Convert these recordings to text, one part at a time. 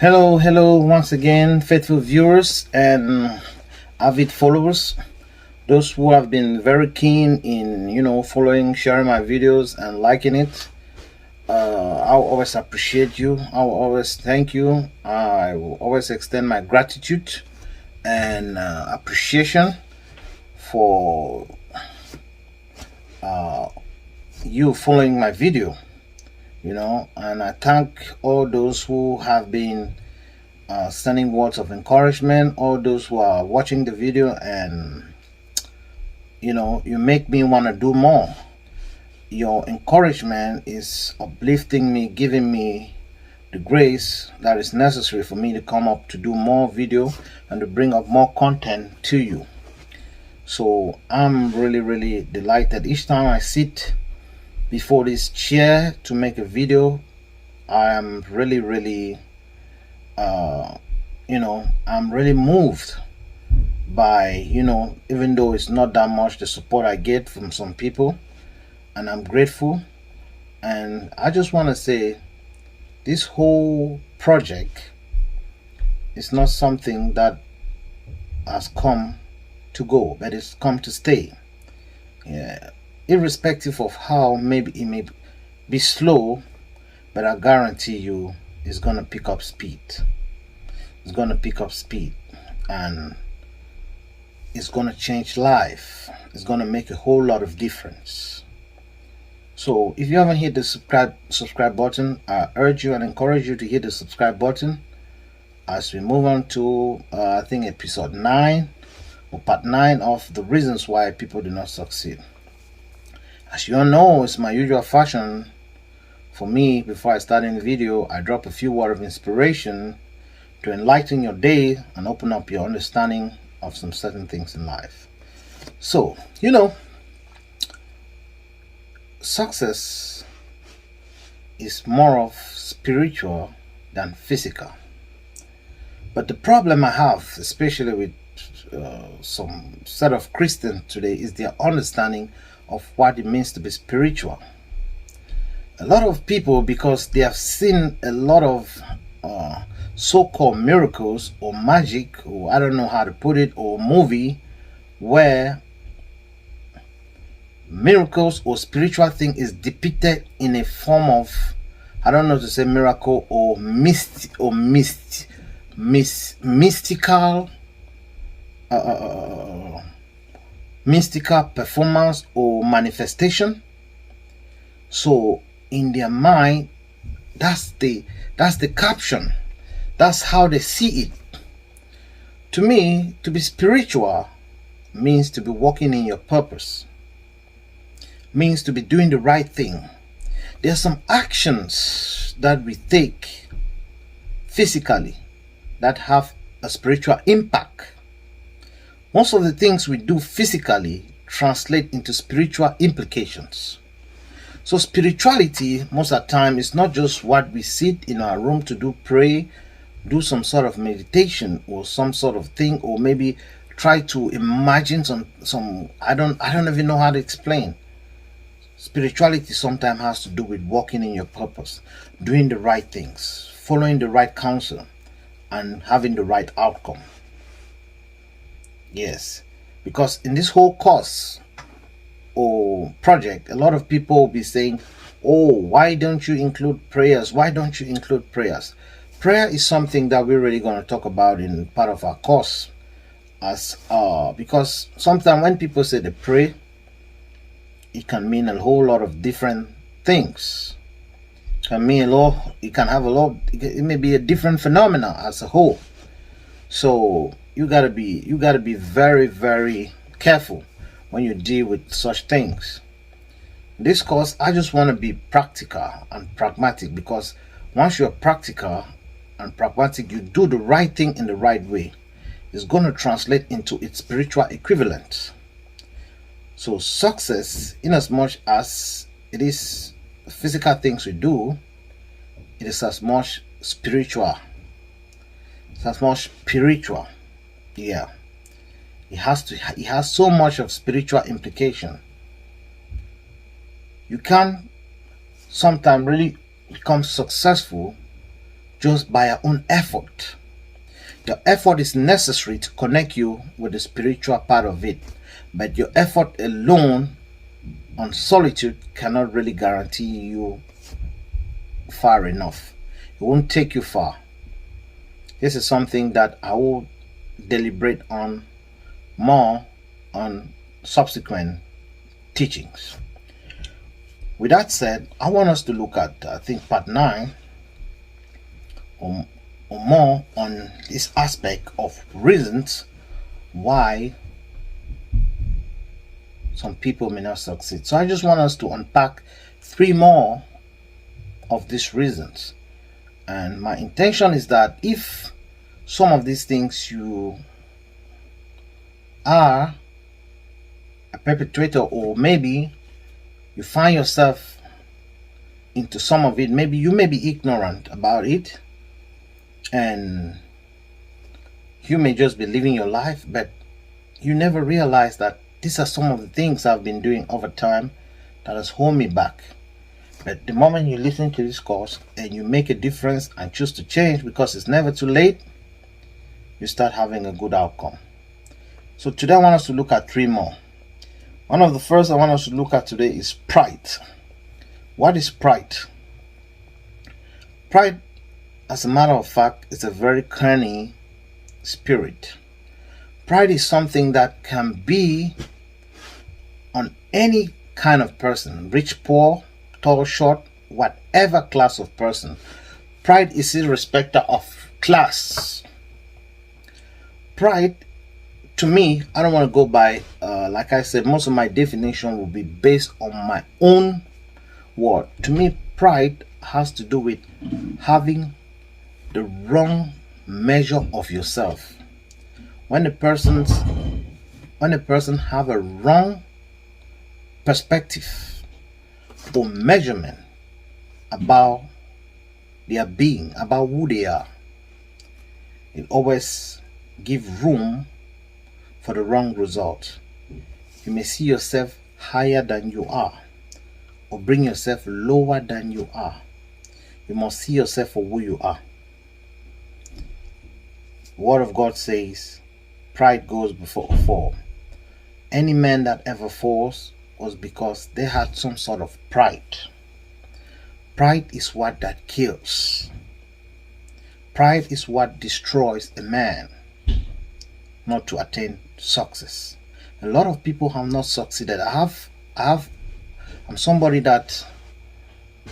Hello once again, faithful viewers and avid followers. Those who have been very keen in, following, sharing my videos and liking it. I'll always appreciate you. I'll always thank you. I will always extend my gratitude and appreciation for you following my video. And I thank all those who have been sending words of encouragement, all those who are watching the video, and you make me want to do more. Your encouragement is uplifting me, giving me the grace that is necessary for me to come up to do more video and to bring up more content to you. So I'm really delighted each time I sit before this chair to make a video. I am really I'm really moved by, even though it's not that much the support I get from some people, and I'm grateful. And I just want to say this whole project is not something that has come to go, but it's come to stay. Yeah, irrespective of how maybe it may be slow, but I guarantee you it's gonna pick up speed. It's gonna pick up speed, and it's gonna change life. It's gonna make a whole lot of difference. So if you haven't hit the subscribe button, I urge you and encourage you to hit the subscribe button as we move on to I think episode 9 or part 9 of the reasons why people do not succeed. As you all know, it's my usual fashion for me. Before I start any video, I drop a few words of inspiration to enlighten your day and open up your understanding of some certain things in life. So, success is more of spiritual than physical. But the problem I have, especially with some set of Christians today, is their understanding of what it means to be spiritual. A lot of people, because they have seen a lot of so-called miracles or magic, or I don't know how to put it, or movie where miracles or spiritual thing is depicted in a form of, I don't know to say miracle or mystical performance or manifestation. So in their mind, that's the caption. That's how they see it. To me, to be spiritual means to be walking in your purpose, means to be doing the right thing. There are some actions that we take physically that have a spiritual impact. Most of the things we do physically translate into spiritual implications. So spirituality most of the time is not just what we sit in our room to do, pray, do some sort of meditation or some sort of thing, or maybe try to imagine some I don't even know how to explain. Spirituality sometimes has to do with walking in your purpose, doing the right things, following the right counsel, and having the right outcome. Yes, because in this whole course or project, a lot of people will be saying, oh, why don't you include prayers? Why don't you include prayers? Prayer is something that we're really going to talk about in part of our course, as because sometimes when people say they pray, it can mean a whole lot of different things. It can mean it may be a different phenomena as a whole. So you gotta be very careful when you deal with such things. In this course, I just want to be practical and pragmatic, because once you're practical and pragmatic, you do the right thing in the right way, it's going to translate into its spiritual equivalent. So success, in as much as it is physical things we do, it is as much spiritual. It's as much spiritual. Yeah. It has so much of spiritual implication. You can sometimes really become successful just by your own effort. Your effort is necessary to connect you with the spiritual part of it, but your effort alone on solitude cannot really guarantee you far enough. It won't take you far. This is something that I will deliberate on more on subsequent teachings. With that said, I want us to look at, I think, part 9 or more on this aspect of reasons why some people may not succeed. So I just want us to unpack 3 more of these reasons. And my intention is that if some of these things you are a perpetrator, or maybe you find yourself into some of it, maybe you may be ignorant about it and you may just be living your life, but you never realize that these are some of the things I've been doing over time that has held me back. But the moment you listen to this course and you make a difference and choose to change, because it's never too late, you start having a good outcome. So today I want us to look at 3 more. One of the first I want us to look at today is pride. What is pride? Pride, as a matter of fact, is a very cunning spirit. Pride is something that can be on any kind of person, rich, poor, tall, short, whatever class of person. Pride is irrespective of class. Pride, to me, I don't want to go by, like I said, most of my definition will be based on my own word. To me, pride has to do with having the wrong measure of yourself. When a person have a wrong perspective or measurement about their being, about who they are, it always give room for the wrong result. You may see yourself higher than you are, or bring yourself lower than you are. You must see yourself for who you are. The Word of God says, pride goes before a fall. Any man that ever falls was because they had some sort of pride. Pride is what that kills. Pride is what destroys a man, not to attain success. A lot of people have not succeeded. I'm somebody that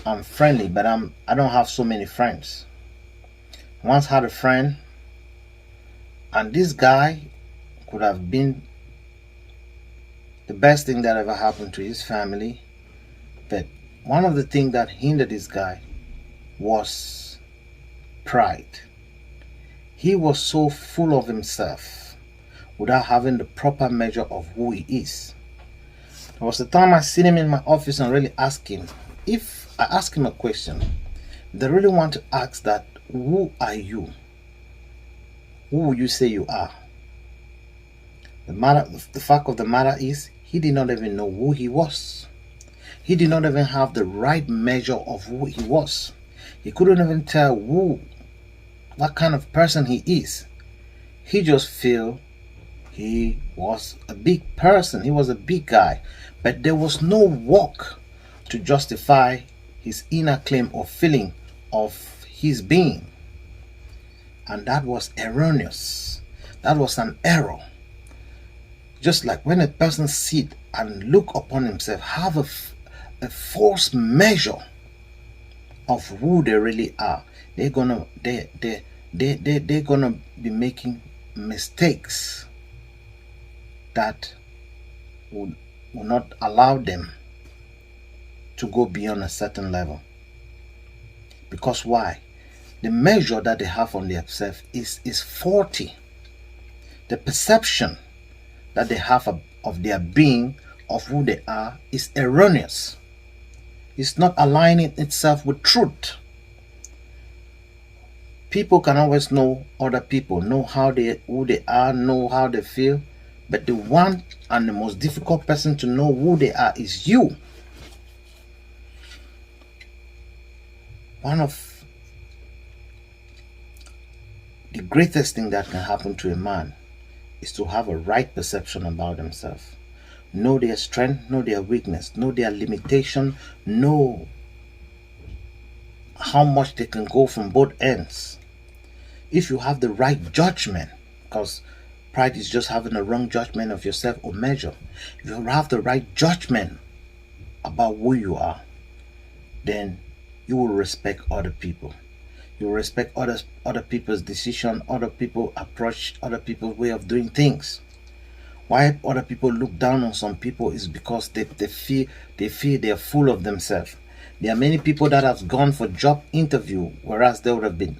I'm friendly, but I don't have so many friends. I once had a friend, and this guy could have been the best thing that ever happened to his family. But one of the things that hindered this guy was pride. He was so full of himself without having the proper measure of who he is. There was a time I seen him in my office and really asked him, if I ask him a question, they really want to ask that, who are you? Who will you say you are? The fact of the matter is, he did not even know who he was. He did not even have the right measure of who he was. He couldn't even tell what kind of person he is. He just felt he was a big person. He was a big guy. But there was no work to justify his inner claim or feeling of his being. And that was erroneous. That was an error. Just like when a person sit and look upon himself, have a false measure of who they really are, they're gonna be making mistakes that will not allow them to go beyond a certain level. Because why? The measure that they have on themselves is faulty. The perception that they have of their being, of who they are, is erroneous. It's not aligning itself with truth. People can always know other people, know who they are, know how they feel, but the one and the most difficult person to know who they are is you. One of The greatest thing that can happen to a man is to have a right perception about himself. Know their strength, know their weakness, know their limitation, know how much they can go from both ends. If you have the right judgment, because pride is just having a wrong judgment of yourself or measure. If you have the right judgment about who you are, then you will respect other people. You will respect other people's decision, other people's approach, other people's way of doing things. Why other people look down on some people is because they feel they are full of themselves. There are many people that have gone for job interview, whereas they would have been,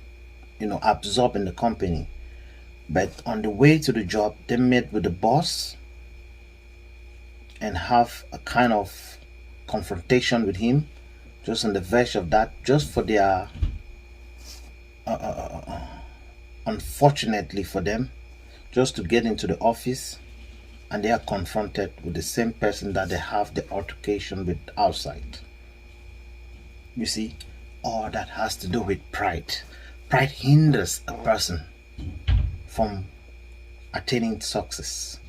absorbed in the company. But on the way to the job, they met with the boss and have a kind of confrontation with him, just on the verge of that, just for their, unfortunately for them, just to get into the office, and they are confronted with the same person that they have the altercation with outside. You see, all that has to do with pride. Pride hinders a person from attaining success.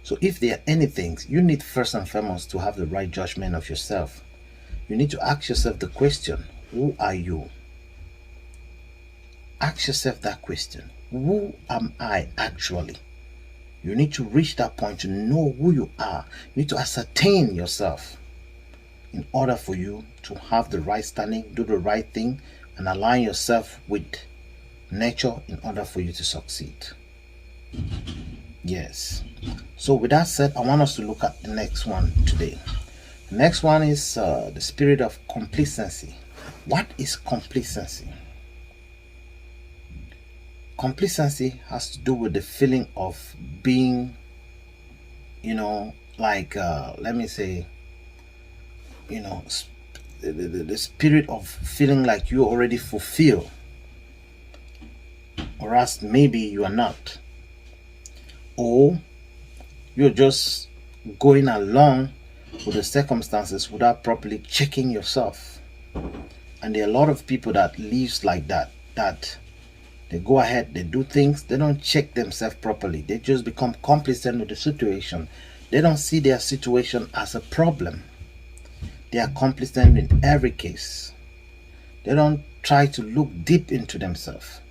So if there are anything, you need first and foremost to have the right judgment of yourself. You need to ask yourself the question, who are you? Ask yourself that question. Who am I actually? You need to reach that point to know who you are. You need to ascertain yourself in order for you to have the right standing, do the right thing, and align yourself with nature in order for you to succeed. Yes. So with that said, I want us to look at the next one today. The next one is the spirit of complacency. What is complacency? Complacency has to do with the feeling of being, let me say, the spirit of feeling like you already fulfill, or else maybe you are not, or you're just going along with the circumstances without properly checking yourself. And there are a lot of people that lives like that they go ahead, they do things, they don't check themselves properly. They just become complacent with the situation. They don't see their situation as a problem. They are complacent in every case. They don't try to look deep into themselves.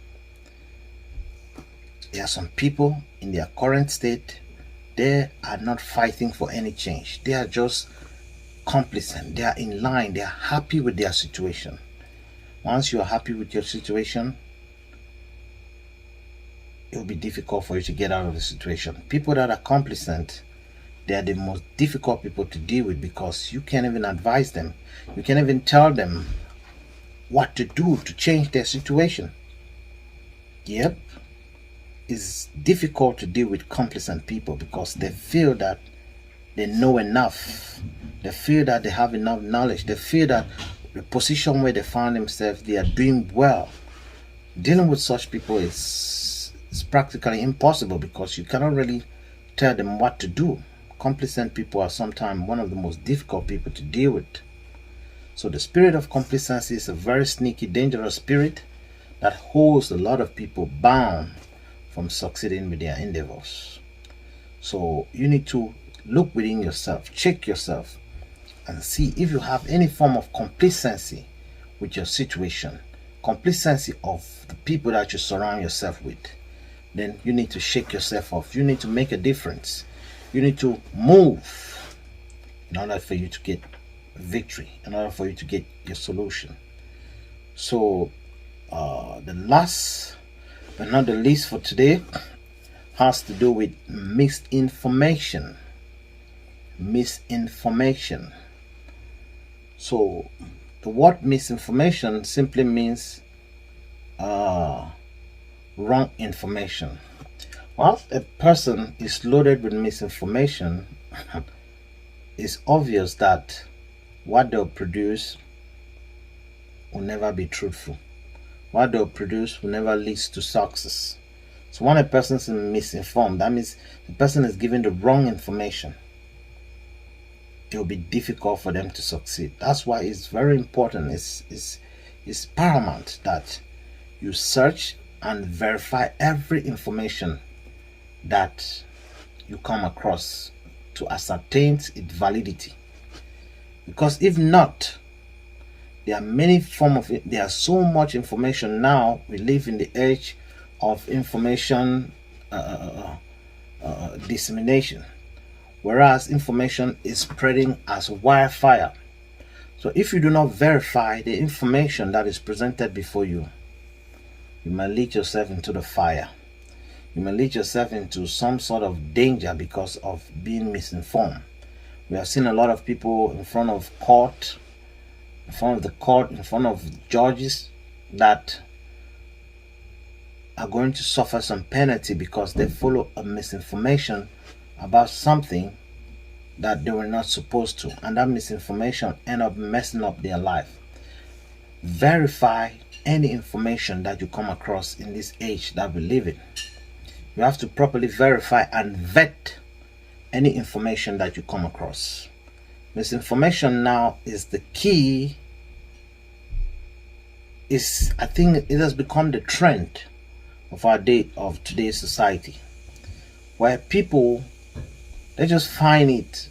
There are some people in their current state, they are not fighting for any change. They are just complacent. They are in line. They are happy with their situation. Once you are happy with your situation, it will be difficult for you to get out of the situation. People that are complacent, they are the most difficult people to deal with, because you can't even advise them. You can't even tell them what to do to change their situation. Yep. It's difficult to deal with complacent people because they feel that they know enough. They feel that they have enough knowledge. They feel that the position where they find themselves, they are doing well. Dealing with such people is practically impossible, because you cannot really tell them what to do. Complacent people are sometimes one of the most difficult people to deal with. So the spirit of complacency is a very sneaky, dangerous spirit that holds a lot of people bound from succeeding with their endeavors. So you need to look within yourself, check yourself, and see if you have any form of complacency with your situation, complacency of the people that you surround yourself with. Then you need to shake yourself off. You need to make a difference. You need to move in order for you to get victory, in order for you to get your solution. So the last but not the least for today has to do with misinformation. Misinformation. So the word misinformation simply means wrong information. Whilst a person is loaded with misinformation, it's obvious that what they'll produce will never be truthful. What they'll produce will never lead to success. So when a person is misinformed, that means the person is given the wrong information. It will be difficult for them to succeed. That's why it's very important. It's paramount that you search and verify every information that you come across to ascertain its validity. Because if not, there are so much information now. We live in the age of information dissemination, whereas information is spreading as wildfire. So if you do not verify the information that is presented before you, you may lead yourself into the fire. You may lead yourself into some sort of danger because of being misinformed. We have seen a lot of people in front of judges that are going to suffer some penalty because they follow a misinformation about something that they were not supposed to, and that misinformation end up messing up their life. Verify any information that you come across in this age that we live in. You have to properly verify and vet any information that you come across. Misinformation now is the key. I think it has become the trend of today's society, where people, they just find it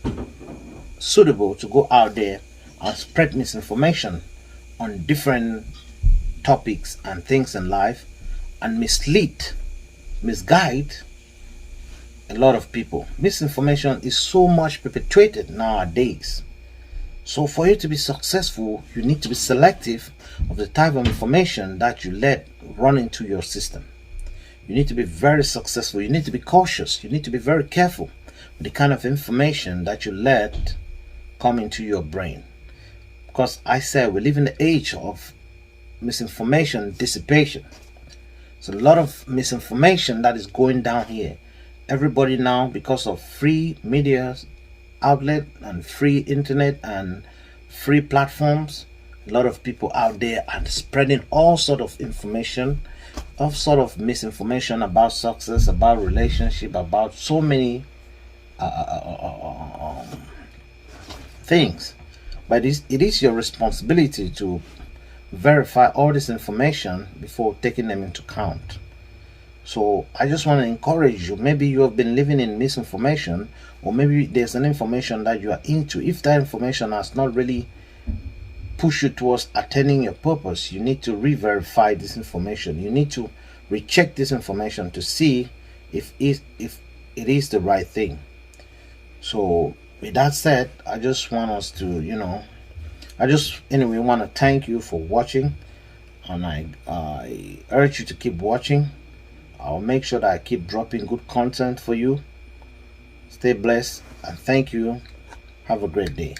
suitable to go out there and spread misinformation on different topics and things in life and misguide a lot of people. Misinformation is so much perpetuated nowadays. So for you to be successful, you need to be selective of the type of information that you let run into your system. You need to be very successful. You need to be cautious. You need to be very careful with the kind of information that you let come into your brain. Because I said we live in the age of misinformation dissipation. So a lot of misinformation that is going down here. Everybody now, because of free media outlet and free internet and free platforms, a lot of people out there are spreading all sort of information, all sort of misinformation about success, about relationship, about so many things. But it is your responsibility to verify all this information before taking them into account. So I just want to encourage you. Maybe you have been living in misinformation, or maybe there's an information that you are into. If that information has not really pushed you towards attaining your purpose, you need to re-verify this information. You need to recheck this information to see if it is the right thing. So with that said, I just want us to, anyway want to thank you for watching, and I urge you to keep watching. I'll make sure that I keep dropping good content for you. Stay blessed and thank you. Have a great day.